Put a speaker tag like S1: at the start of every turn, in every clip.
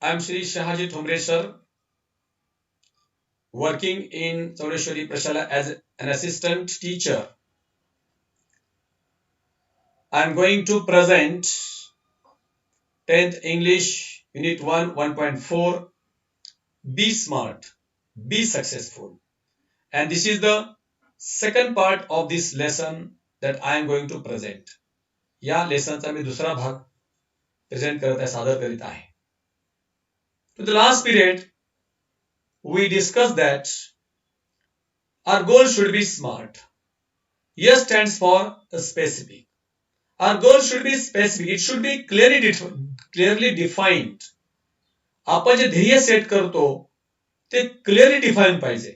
S1: I am Shri Shahaji Thomre sir, working in Chaureshwari Prashala as an assistant teacher. I am going to present 10th English Unit 1 1.4. Be smart, be successful. And this is the second part of this lesson that I am going to present. या लेसनचा मी दुसरा भाग present करत आहे, सादर करीत आहे. To the last period, we discussed that our goal should be smart. S stands for specific. Our goal should be specific. It should be clearly defined. आपण जे ध्येय सेट करतो ते क्लिअरली डिफाईन पाहिजे,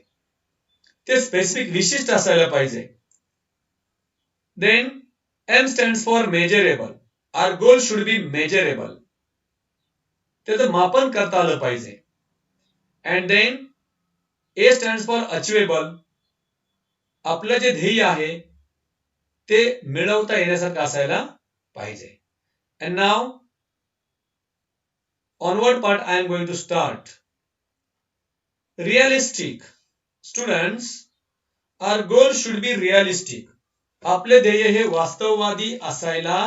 S1: ते स्पेसिफिक विशिष्ट असायला पाहिजे. Then M stands for measurable. Our goal should be measurable. त्याचं मापन करता आलं पाहिजे. And then A stands for achievable. आपलं जे ध्येय आहे ते मिळवता येण्यासारखं असायला पाहिजे. And now onward part I am going to start. Realistic. Students, our goal should be realistic. आपले ध्येय हे वास्तववादी असायला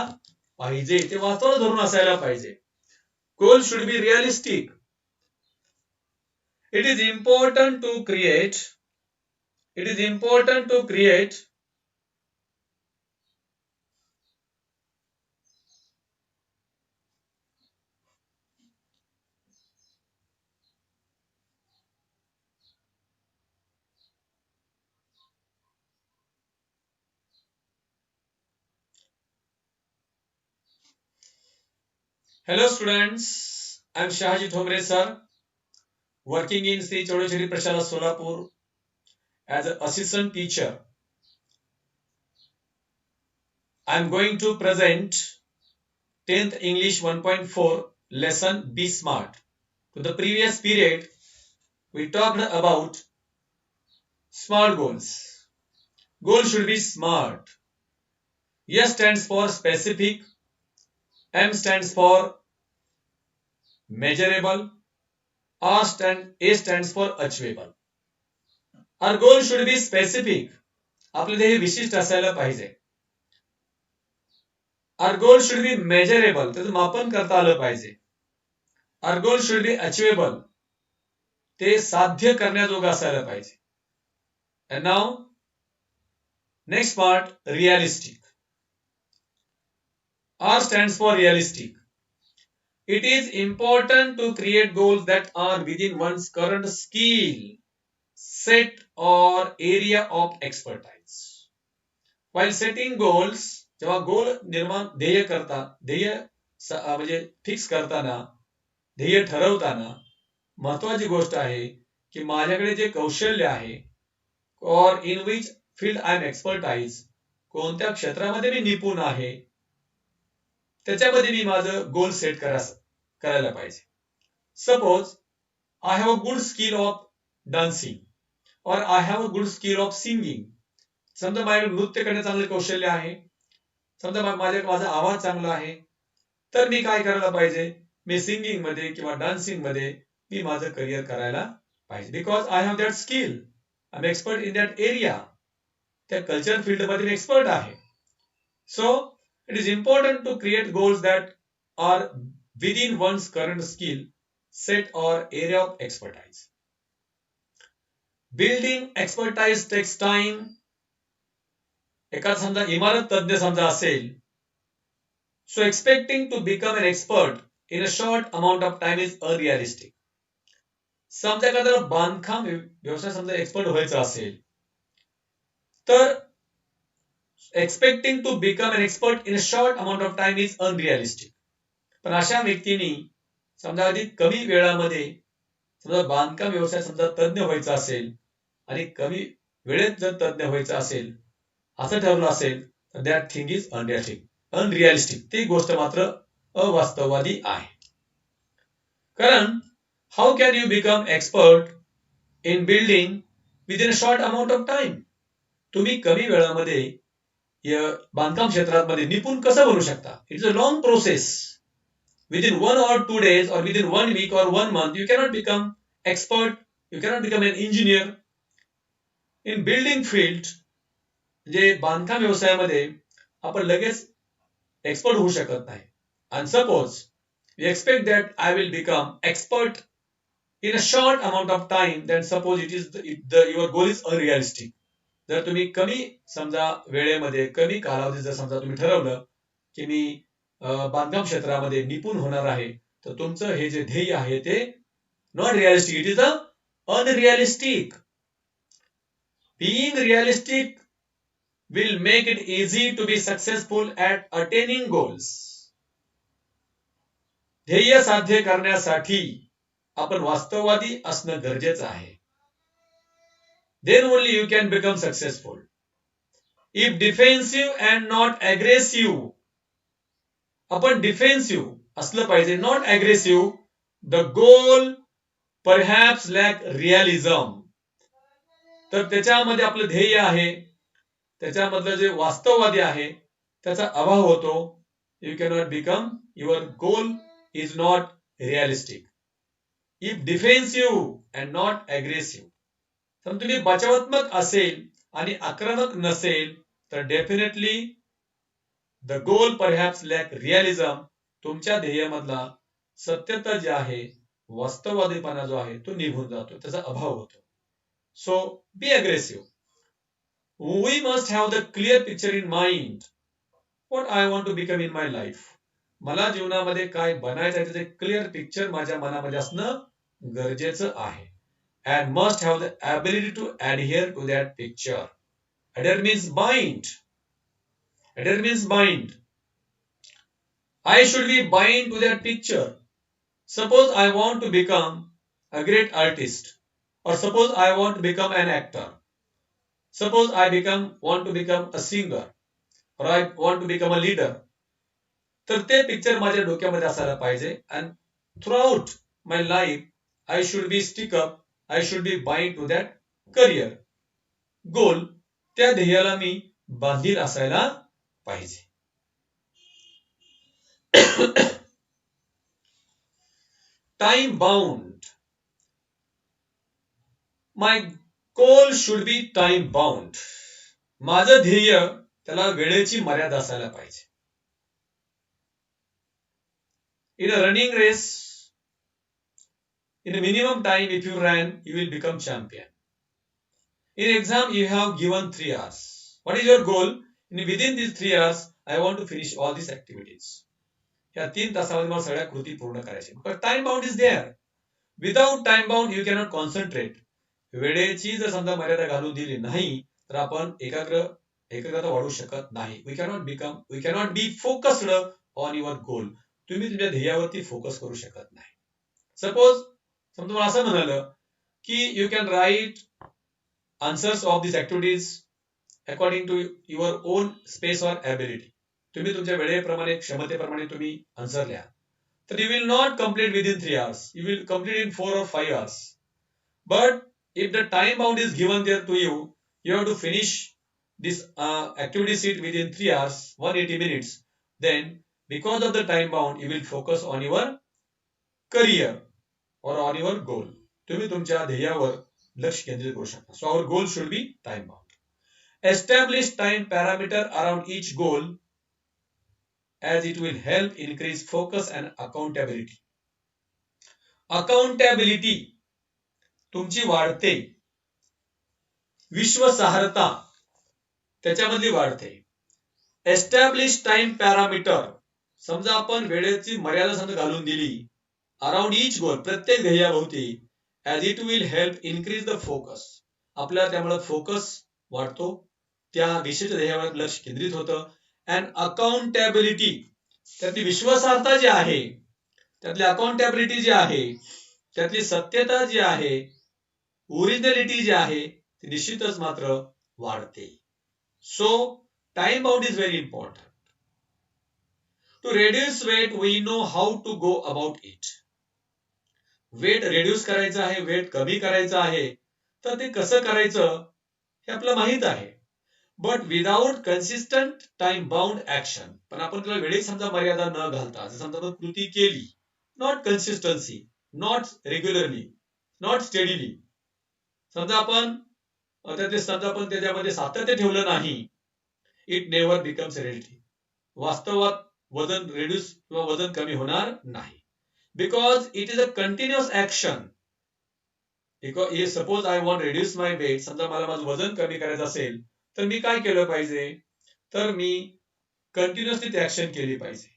S1: पाहिजे, ते वास्तवाला धरून असायला पाहिजे. Goal should be realistic. It is important to create Hello students, I am Shahaji Thomre sir, working in Sri Chaureshwari Prashala Solapur as an assistant teacher. I am going to present 10th English 1.4 lesson Be Smart. To the previous period, we talked about smart goals. Goal should be smart. S stands for specific. M stands for measurable. A stands for achievable. Our goal should be specific. आपले ध्येय विशिष्ट असायला पाहिजे. Our goal should be measurable. त्याचं मापन करता आलं पाहिजे. Our goal should be achievable. ते साध्य करण्याजोगं असायला पाहिजे. And now, next part, realistic. R stands for realistic. It is important to create goals that are within one's current skill set or area of expertise. While setting goals, जेव्हा गोल ध्येय म्हणजे fix करताना, ध्येय ठरवताना महत्वाची गोष्ट आहे की माझ्याकडे जे कौशल्य आहे or in which field I am expertise, कोणत्या क्षेत्रामध्ये मी निपुण आहे, त्याच्यामध्ये मी माझं गोल सेट करायला पाहिजे. Suppose I have a good skill of dancing or I have a good skill of singing. समजा माझ्याकडे नृत्य करण्याचं चांगलं कौशल्य आहे, समजा माझा आवाज चांगला आहे, तर मी काय करायला पाहिजे, मी सिंगिंग मध्ये किंवा डान्सिंग मध्ये मी माझं करिअर करायला पाहिजे. Because I have that skill, I am expert in that area. त्या कल्चर फील्ड मध्ये मी एक्सपर्ट आहे. So it is important to create goals that are within one's current skill set or area of expertise. Building expertise takes time. एखादा समजा इमारत तज्ञ समजा असेल, so expecting to become an expert in a short amount of time is unrealistic. समजा एखाद्याला बांधकाम व्यवसाय समजा एक्सपर्ट व्हायचं असेल, तर expecting to become an expert in a short amount of time is unrealistic. पण अशा व्यक्तींनी समजा अधिक कमी वेळामध्ये समजा बांधकाम व्यवसाय समजा तज्ञ व्हायचं असेल आणि कमी वेळेत जर तज्ञ व्हायचं असेल असं ठरवलं असेल तर दॅट थिंग इज अनरिअलिस्टिक. ती गोष्ट मात्र अवास्तववादी आहे. कारण how can you become expert in building within a short amount of time. तुम्ही कमी वेळामध्ये बांधकाम क्षेत्रामध्ये निपुण कसं बनू शकता. It's a long process. within 1 or 2 days or within 1 week or 1 month, you cannot become expert, you cannot become an engineer. In building field, जे बांधकाम व्यवसायामध्ये आपण लगेच एक्सपर्ट होऊ शकत नाही. And suppose we expect that I will become expert in a short amount of time, then suppose it is your goal is unrealistic. जर तुम्ही कमी समजा वेळेमध्ये कमी कालावधीत जर समजा तुम्ही ठरवलं की मी बांधकाम क्षेत्रामध्ये निपुण होणार आहे, तर तुमचं हे जे ध्येय आहे ते not realistic, it is a unrealistic. Being realistic will make it easy to be successful at attaining goals. ध्येय साध्य करण्यासाठी आपण वास्तववादी असणं गरजेचं आहे. Then only you can become successful. If defensive and not aggressive, आपण डिफेन्सिव्ह असलं पाहिजे, not aggressive, the goal perhaps lack realism, तर त्याच्यामध्ये आपलं ध्येय आहे, त्याच्यामधलं जे वास्तववादी आहे त्याचा अभाव होतो. You cannot become, your goal is not realistic. If defensive and not aggressive, तर तुम्ही बचावात्मक असेल आणि आक्रमक नसेल तर definitely the goal perhaps lack realism, तुमच्या ध्येयामधला सत्यता जी आहे, वास्तववादीपणा जो आहे तो निघून जातो, त्याचा अभाव होतो. So be aggressive. We must have the clear picture in mind what I want to become in my life. मला जीवनामध्ये काय बनायचं आहे त्याचे क्लिअर पिक्चर माझ्या मनामध्ये असणं गरजेचं आहे. And must have the ability to adhere to that picture. Adhere means bind. Adhere means bind. I should be bind to that picture. Suppose I want to become a great artist, or suppose I want to become an actor. Suppose I want to become a singer, or I want to become a leader. तर ते picture माझ्या डोक्यामध्ये असायला पाहिजे. And throughout my life, I should be stick up, I should be bind to that career goal. त्या ध्येयाला मी बांधील असायला पाहिजे. Time bound. My goal should be time bound. माझं ध्येय त्याला वेळेची मर्यादा असायला पाहिजे. In a running race, in a minimum time if you ran, you will become champion. In exam, you have given 3 hours. What is your goal? Within these 3 hours, I want to finish all these activities. या 3 तासामध्ये मला सगळ्या कृती पूर्ण करायच्या. But time bound is there. Without time bound, you cannot concentrate. वेळेची जर समजा मर्यादा घालून दिली नाही तर आपण एकाग्रता वाढवू शकत नाही. We cannot be focused on your goal. तुम्ही तुमच्या ध्येयावरती फोकस करू शकत नाही. सपोज समजा असं म्हणालं की you can write answers of this activities according to your own space or ability. तुम्ही तुमच्या वेळेप्रमाणे क्षमतेप्रमाणे तुम्ही आन्सर लिहा. तर you will not complete within 3 hours. You will complete in 4 or 5 hours. But if the time bound is given there to you, you have to finish this activity sheet within 3 hours, 180 minutes. Then because of the time bound, you will focus on your career or on your goal. तुम्ही तुमच्या ध्येयावर लक्ष केंद्रित करू शकता. So our goal should be time bound. Establish time parameter around each goal as it will help increase focus and accountability. Accountability तुमची वाढते, विश्वासार्हता त्याच्यामधली वाढते. एस्टॅब्लिश टाइम पॅरामीटर, समजा आपण वेळेची मर्यादा समजा घालून दिली अराउंड इच गोल, प्रत्येक ध्येयाभोवती, as it will help increase the focus, आपल्याला त्यामुळे फोकस वाढतो, त्या विशिष्ट ध्येयावर लक्ष केंद्रित होतं. अँड अकाउंटेबिलिटी, त्यातली विश्वासार्हता जी आहे, त्यातली अकाउंटेबिलिटी जी आहे, त्यातली सत्यता जी आहे, ओरिजिनॅलिटी जी आहे ती निश्चितच मात्र वाढते. So time bound is very important. To reduce weight, we know how to go about it. Weight reduce करायचं आहे, वेट कमी करायचं आहे, तर ते कसं करायचं हे आपल्याला माहित आहे. But without consistent time bound action. पण आपण त्याला वेळेत समजा मर्यादा न घालता जर समजा आपण कृती केली, not consistency, not regularly, not steadily, समजा आपण समजा आपण त्याच्यामध्ये सातत्य ठेवलं नाही, इट नेव्हर बिकम्स रिअलिटी. वास्तवात वजन रिड्यूस किंवा वजन कमी होणार नाही. Because it is a continuous action. Suppose I want reduce my weight, समजा मला माझं वजन कमी करायचं असेल तर मी काय केलं पाहिजे, तर मी कंटिन्युअसली ती ऍक्शन केली पाहिजे.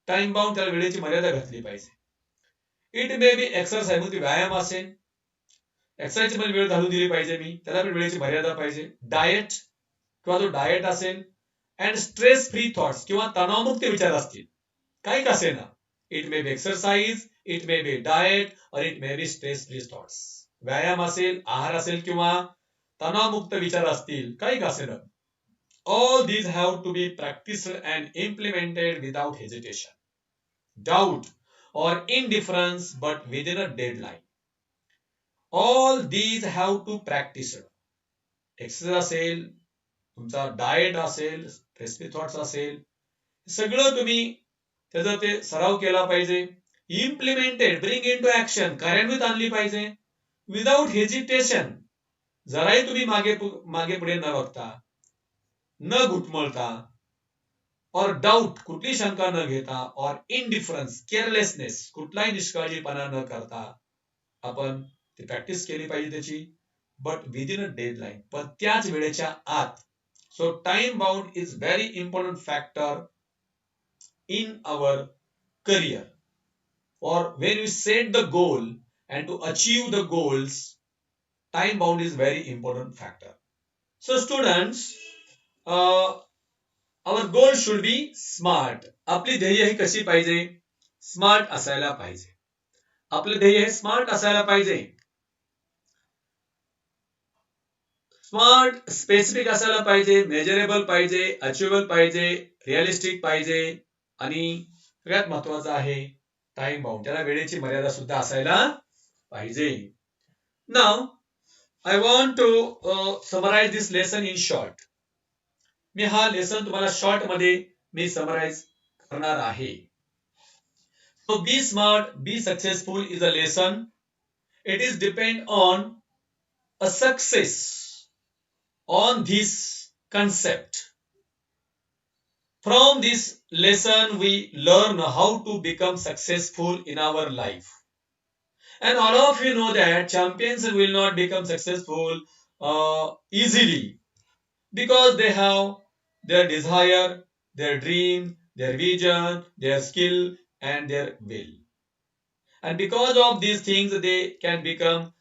S1: टाइम बाउंड, त्याला वेळेची मर्यादा घातली पाहिजे. इट मे बी एक्सरसाइज, मग ती व्यायाम असेल, एक्सरसाइजची मला वेळ घालून दिली पाहिजे मी, त्याला पण वेळेची मर्यादा पाहिजे. डाएट किंवा तो डाएट असेल, अँड स्ट्रेस फ्री थॉट्स किंवा तणावमुक्त विचार असतील, काही का असेना. It may be exercise, it may be diet, or it may be stress free thoughts. व्यायाम असेल, आहार असेल किंवा तणावमुक्त विचार असतील, काही का असेना. All these have to be practiced and implemented without hesitation, doubt, or indifference, but within a deadline. All these have to practice. Exercise असेल, तुमचा डाएट असेल, स्ट्रेसफ्री थॉट्स असेल, सगळं तुम्ही त्याचा ते सराव केला पाहिजे. Implemented, bring into action, कार्यान्वित आणली पाहिजे. विदाउट हेजिटेशन, जराही तुम्ही मागे पुढे न बघता, न घुटमळता, और डाऊट, कुठली शंका न घेता, और इनडिफरन्स, केअरलेसनेस, कुठलाही निष्काळजीपणा न करता आपण ती प्रॅक्टिस केली पाहिजे त्याची. बट विदिन अ डेडलाईन, पण त्याच वेळेच्या आत. So time bound is very important factor in our career, or when we set the goal and to achieve the goals, time bound is very important factor. So students, our goal should be smart. आपली ध्येय ही कशी पाहिजे, smart असायला पाहिजे. आपलं ध्येय हे smart असायला पाहिजे. स्मार्ट, स्पेसिफिक असायला पाहिजे, मेजरेबल पाहिजे, अचिवेबल पाहिजे, रिअलिस्टिक पाहिजे, आणि सगळ्यात महत्वाचं आहे टाइम बाउंड, त्याला वेळेची मर्यादा सुद्धा असायला पाहिजे. Now I want to summarize this lesson in short. मी हा लेसन तुम्हाला शॉर्ट मध्ये मी समराइज करणार आहे. So be smart, be successful is a lesson. It is depend on a success on this concept. From this lesson we learn how to become successful in our life. And all of you know that champions will not become successful easily, because they have their desire, their dream, their vision, their skill, and their will. And because of these things, they can become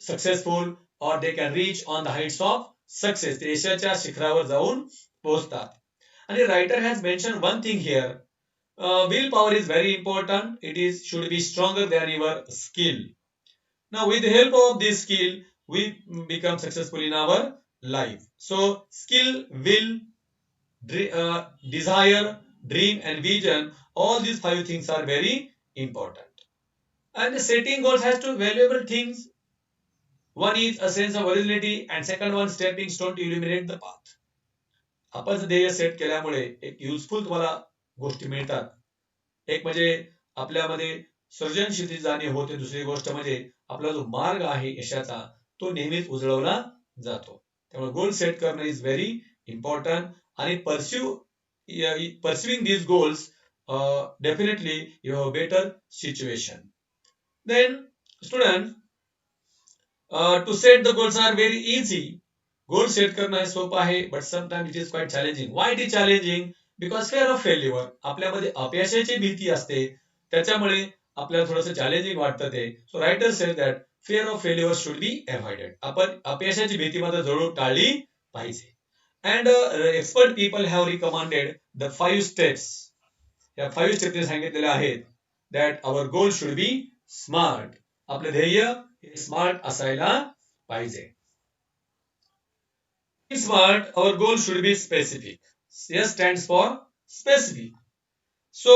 S1: successful, or they can reach on the heights of success. ते यशाच्या शिखरावर जाऊन पोहोचतात. And the writer has mentioned one thing here. Willpower is very important. It is should be stronger than your skill. Now, with the help of this skill, we become successful in our life. So, skill, will, desire, dream, and vision, all these 5 things are very important. And setting goals has two valuable things. One is a sense of originality, and second one stepping stone to illuminate the path. आपण ध्येय set केल्यामुळे एक useful तुम्हाला गोष्टी मिळतात. एक म्हणजे आपल्यामध्ये सर्जनशीलतेची जाणीव होते. दुसरी गोष्ट म्हणजे आपला जो मार्ग आहे यशाचा, तो नेहमीच उजळवला जातो. त्यामुळे गोल सेट करणं इज व्हेरी इम्पॉर्टंट, आणि pursuing these goals, definitely you have a better situation. Then student, to set the goals are very easy. Goal set करणं हे सोपं आहे, but sometimes it is quite challenging. Why it is challenging? Because fair of failure, आपल्यामध्ये अपयशाची भीती असते, त्याच्यामुळे आपल्याला थोडंसं चॅलेंजिंग वाटतं ते. So writer sed that fear of failure should be avoided. आपण अपयशाची भीती मात्र जरूर टाळली पाहिजे. And expert people have recommended the 5 steps. या 5 स्टेप्स सांगितलेल्या आहेत, that our goal should be smart. आपलं ध्येय हे स्मार्ट असायला पाहिजे. Smart, our goal should be specific. S stands for specific. So,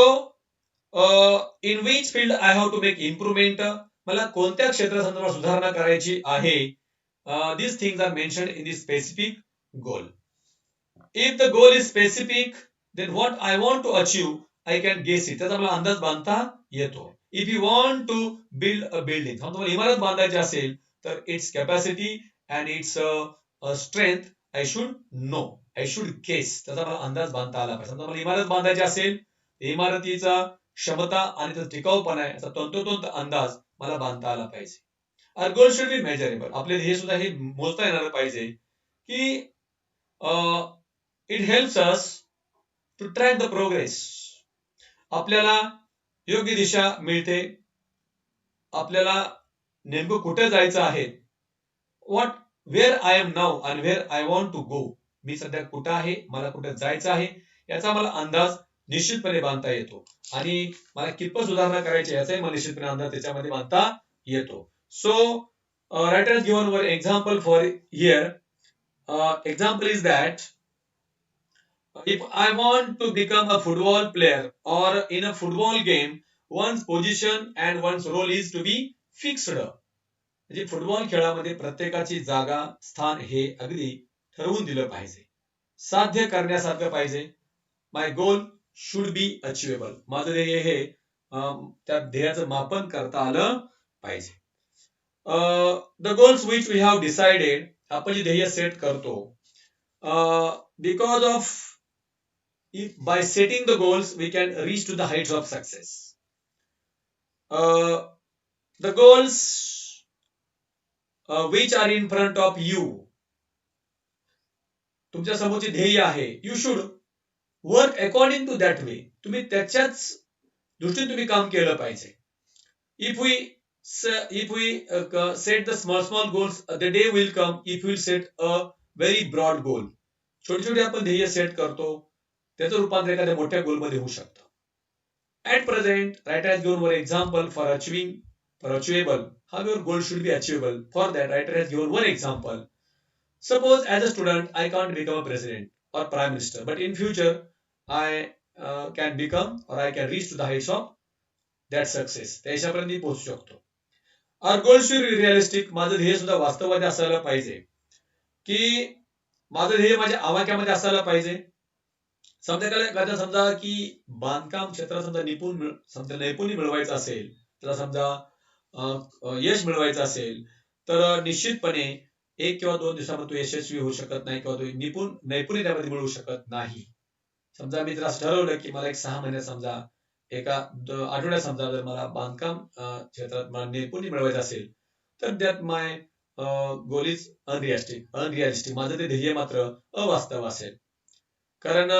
S1: in which field I have to make improvement? मला कोणत्या क्षेत्रासंदर्भात सुधारणा करायची आहे? These things are mentioned in the specific goal. If the goal is specific, then what I want to achieve, I can guess it. त्याचा मला अंदाज बांधता येतो. If you want to build a building, समजा तुम्हाला इमारत बांधायची असेल, तर its capacity and its strength I should know. I should guess. त्याचा मला अंदाज बांधता आला पाहिजे. समजा मला इमारत बांधायची असेल, इमारतीचा क्षमता आणि त्याचा टिकाऊपणा आहे, याचा तंतोतंत अंदाज मला बांधता आला पाहिजे. Our goal should be measurable. आपले ध्येय सुद्धा हे मोजता येणार पाहिजे, की it helps us to track the progress. आपल्याला योग्य दिशा मिळते. आपल्याला नेमकं कुठे जायचं आहे. What where I am now आणि where I want to go. मी सध्या कुठं आहे, मला कुठे जायचं आहे, याचा मला अंदाज निश्चितपणे बांधता येतो. आणि मला कितपत सुधारणा करायची याचाही मला निश्चितपणे अंदाज त्याच्यामध्ये बांधता येतो. So writer has given one example for here. Example is that if I want to become a football player or in a football game, one's position and one's role is to be fixed. म्हणजे football खेळामध्ये प्रत्येकाची जागा स्थान हे अगदी ठरवून दिलं पाहिजे. साध्य करण्यासारखं पाहिजे. My goal should be achievable. माझं ध्येय हे त्या ध्येयाचं मापन करता आलं पाहिजे. The goals which we have decided, आपण जे ध्येय सेट करतो, because of by setting the goals we can reach to the heights of success. The goals which are in front of you, तुमच्या समोरचे ध्येय आहे, you should work according to that way. तुम्ही त्याच्याच दृष्टीने तुम्ही काम केलं पाहिजे. If we set the small goals, the day will come if we set a very broad goal. छोटे छोटे आपण ध्येय सेट करतो, त्याचं रूपांतर एखाद्या मोठ्या गोल मध्ये होऊ शकतं. At present, writer has given one example for achievable. How your goal should be achievable. For that, writer has given one example. Suppose as a student, I can't become a president or prime minister, but in future, I can become or I can reach to the heights of that success. त्या हिशोबाने मी पोहोचू शकतो. Our goal should be realistic. माझं ध्येय सुद्धा वास्तववादी असायला पाहिजे, की माझं ध्येय माझ्या आवाक्यामध्ये असायला पाहिजे. समजा की बांधकाम क्षेत्रात समजा नैपुण्य मिळवायचं असेल, त्याला समजा यश मिळवायचं असेल, तर निश्चितपणे 1 किंवा 2 दिवसामध्ये तो यशस्वी होऊ शकत नाही किंवा तो नैपुण्य त्यामध्ये मिळवू शकत नाही. समजा मी जर असं ठरवलं की मला 6 महिन्यात समजा एका आठवड्यात समजा जर मला बांधकाम क्षेत्रात मला नैपुण्य मिळवायचं असेल, तर that my goal is unrealistic. माझं ते ध्येय मात्र अवास्तव असेल. कारण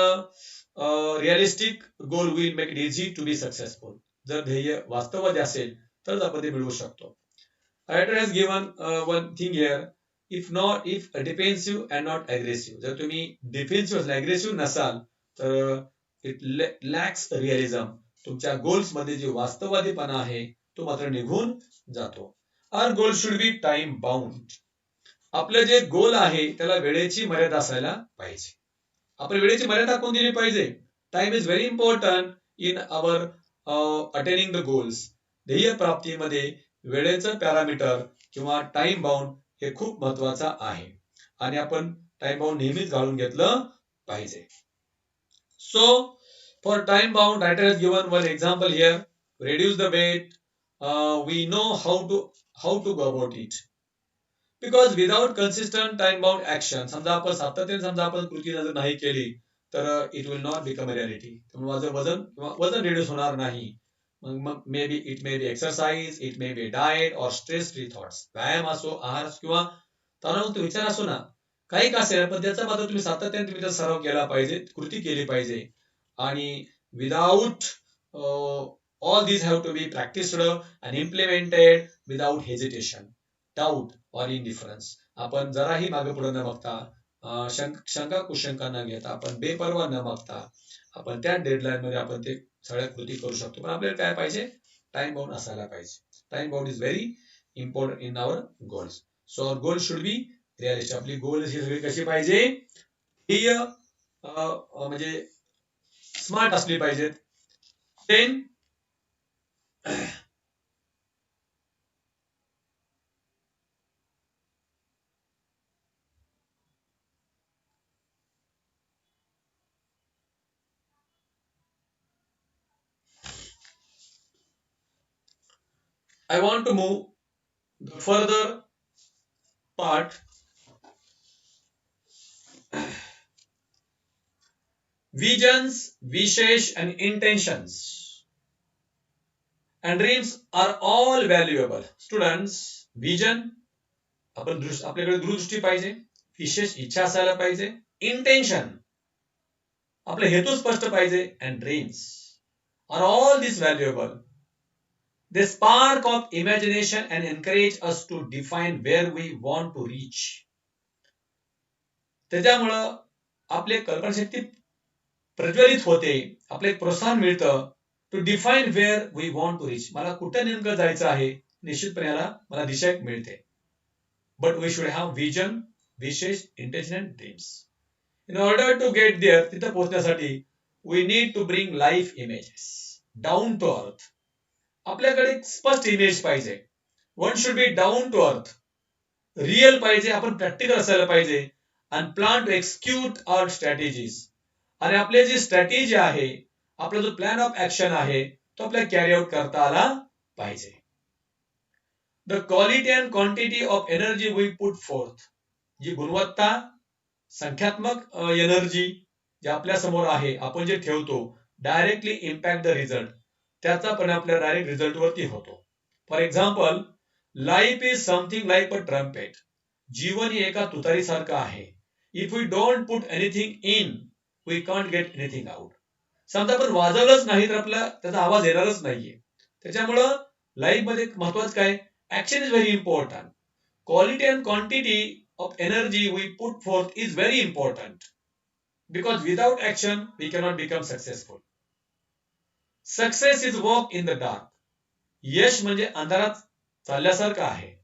S1: realistic goal will make it easy to be successful. जर ध्येय वास्तववादी असेल तरच आपण ते मिळवू शकतो. Writer has given one thing here. If defensive and not aggressive. जर तुम्ही डिफेन्सिव्ह अग्रेसिव्ह नसाल तर इट लॅक्स रिअलिझम. तुमच्या गोल्स मध्ये जे वास्तववादीपणा आहे तो मात्र निघून जातो. Our goal should be time bound. आपलं जे गोल आहे त्याला वेळेची मर्यादा असायला पाहिजे. आपण वेळेची मर्यादा कोण दिली पाहिजे. Time is very important in our attaining the goals. ध्येय प्राप्तीमध्ये वेळेचं पॅरामीटर किंवा टाइम बाउंड हे खूप महत्वाचा आहे आणि आपण टाइम बाउंड नेहमीच घालून घेतलं पाहिजे. So for time bound writer has given one example here. reduce the weight. We know how to go about it. Because without consistent time bound action, समजा आपण सातत्याने समजा आपण कृती जर नाही केली तर it will not become a reality. माझं वजन रिड्यूस होणार नाही. मग may be it may be exercise, it may be diet और स्ट्रेस फ्री थॉट्स. व्यायाम असो, आहार किंवा तणावमुक्त विचार असो ना, काही का असेल पण त्याचा मात्र तुम्ही सातत्याने तुम्ही सराव केला पाहिजे, कृती केली पाहिजे. आणि without all these have to be practiced and implemented without hesitation, doubt or indifference. आपण जराही मागे पुढे न बघता, शंका कुशंका न घेता, आपण बेपर्वा न बघता आपण त्या डेडलाईन मध्ये आपण ते सगळ्या कृती करू शकतो. पण आपल्याला काय पाहिजे, टाइम बाउंड असायला पाहिजे. Time bound is very important in our goals. So our goal should be realistic. आपली गोल ही सगळी कशी पाहिजे, ही म्हणजे स्मार्ट असली पाहिजेत. Then I want to move the further part. Visions, wishes, and intentions and dreams are all valuable. Students, vision आपल्याकडे दूरदृष्टी पाहिजे, विशेष इच्छा असायला पाहिजे, इंटेन्शन आपला हेतू स्पष्ट पाहिजे, and dreams are all these valuable. They spark of imagination and encourage us to define where we want to reach. त्याच्यामुळं आपले कल्पनाशक्ती प्रज्वलित होते, आपले एक प्रोत्साहन मिळतं to define where we want to reach. मला कुठं नेमकं जायचं आहे, निश्चितपणे मला दिशा मिळते. But we should have vision, विशेष, intention and dreams. In order to get there, तिथं पोहोचण्यासाठी we need to bring life images down to earth. आपल्याकडे स्पष्ट इमेज पाहिजे. One should be down to earth, real पाहिजे, आपण प्रॅक्टिकल असायला पाहिजे, and plan to execute our strategies. आणि आपले जी स्ट्रॅटेजी आहे, आपला जो प्लॅन ऑफ ऍक्शन आहे, तो आपल्याला कॅरी आउट करता आला पाहिजे. The quality and quantity of energy we put forth, जी गुणवत्ता, संख्यात्मक एनर्जी जे आपल्या समोर आहे, आपण जे ठेवतो, डायरेक्टली इम्पॅक्ट द रिझल्ट. त्याचा पण आपल्या डायरेक्ट रिझल्ट वरती होतो. For example, life is something like a trumpet. जीवन ही एका तुतारीसारखं आहे. If we don't put anything in, we can't get anything out. समजा आपण वाजवलंच नाही तर आपला त्याचा आवाज येणारच नाहीये. त्याच्यामुळं लाईफ मध्ये महत्वाचं काय, action is very important. Quality and quantity of energy we put forth is very important, because without action we cannot become successful. Success is walk in the dark. यश म्हणजे अंधारात चालल्यासारखं आहे.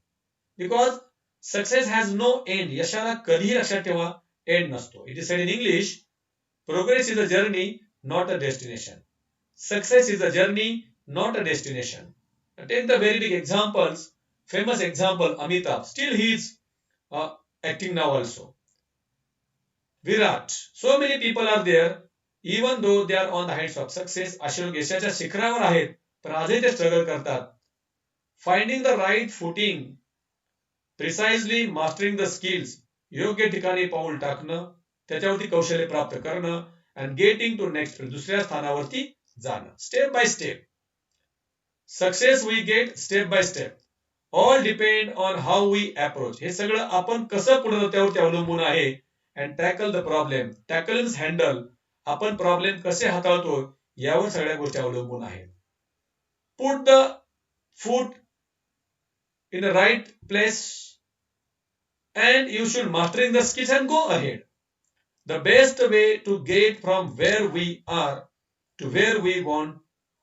S1: Because success has no end. यशाला कधीही लक्षात ठेवा, end नसतो. It is said in English, progress is a journey, not a destination. Success is a journey, not a destination. Take the very big examples, famous example, Amitabh. Still he is acting now also. Virat. So many people are there, even though they are on the heights of success. असे लोक यशाच्या शिखरावर आहेत, पण आजही ते struggle करतात. Finding the right footing, precisely mastering the skills. योग्य ठिकाणी पाऊल टाकणं, त्याच्यावरती कौशल्य प्राप्त करणं, and getting to next, दुसऱ्या स्थानावरती जाणं. Step by step. Success we get step by step. All depend on how we approach. हे सगळं आपण कसं पुढे त्यावरती अवलंबून आहे. And tackle the problem. Tackle is handle. आपण प्रॉब्लेम कसे हाताळतो यावर सगळ्या गोष्टी अवलंबून आहेत. Put the foot in the right place and you should mastering the skills and go ahead. The best way to get from where we are to where we want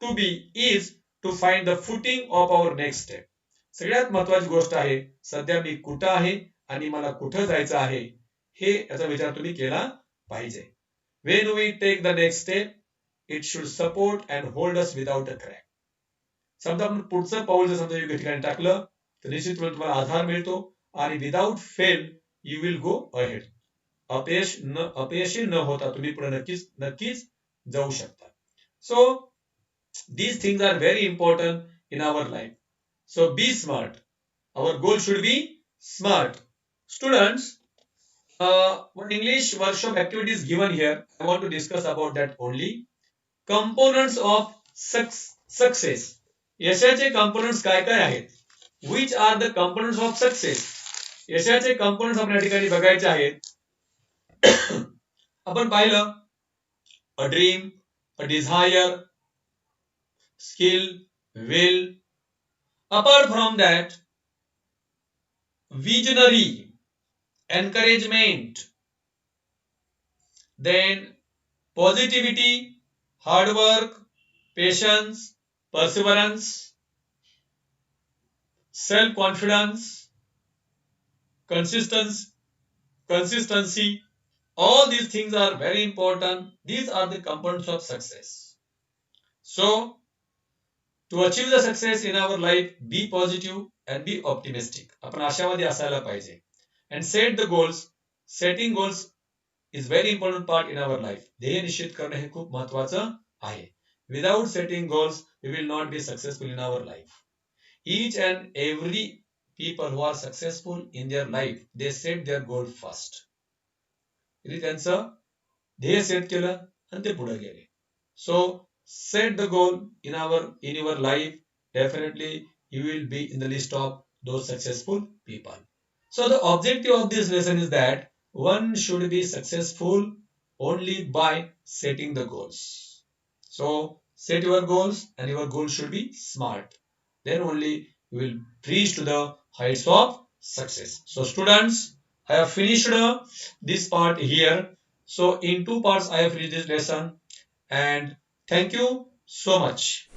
S1: to be is to find the footing of our next step. सगळ्यात महत्वाची गोष्ट आहे, सध्या मी कुठं आहे आणि मला कुठं जायचं आहे, हे याचा विचार तुम्ही केला पाहिजे. When we take the next step, it should support and hold us without a crack. समजा आपण पुढचं पाऊल जर समजा योग्य ठिकाणी टाकलं तर निश्चितपणे तुम्हाला आधार मिळतो आणि without fail you will go ahead. अपयशी न होता तुम्ही पुढे नक्कीच जाऊ शकता. So these things are very important in our life. So be smart. Our goal should be smart. Students, one English workshop activity is given here. I want to discuss about that only. Components of success. यशाचे components काय काय आहेत? Which are the components of success? यशाचे components आपण या ठिकाणी बघायचे आहेत. आपण पाहिलं a dream, a desire, skill, will. Apart from that, visionary, encouragement, then positivity, hard work, patience, perseverance, self-confidence, consistency. All these things are very important. These are the components of success. So, to achieve the success in our life, be positive and be optimistic. आपण आशावादी असायला पाहिजे. And set the goals. Setting goals is very important part in our life. ध्येय निश्चित करणे हे खूप महत्वाचं आहे. Without setting goals, we will not be successful in our life. Each and every people who are successful in their life, they set their goal first. किती त्यांचं ध्येय सेट केलं आणि ते पुढे गेले. So set the goal in your life. Definitely you will be in the list of those successful people. So the objective of this lesson is that one should be successful only by setting the goals. So set your goals and your goals should be smart. Then only you will reach to the heights of success. So students, I have finished this part here. So in two parts I have finished this lesson, and thank you so much.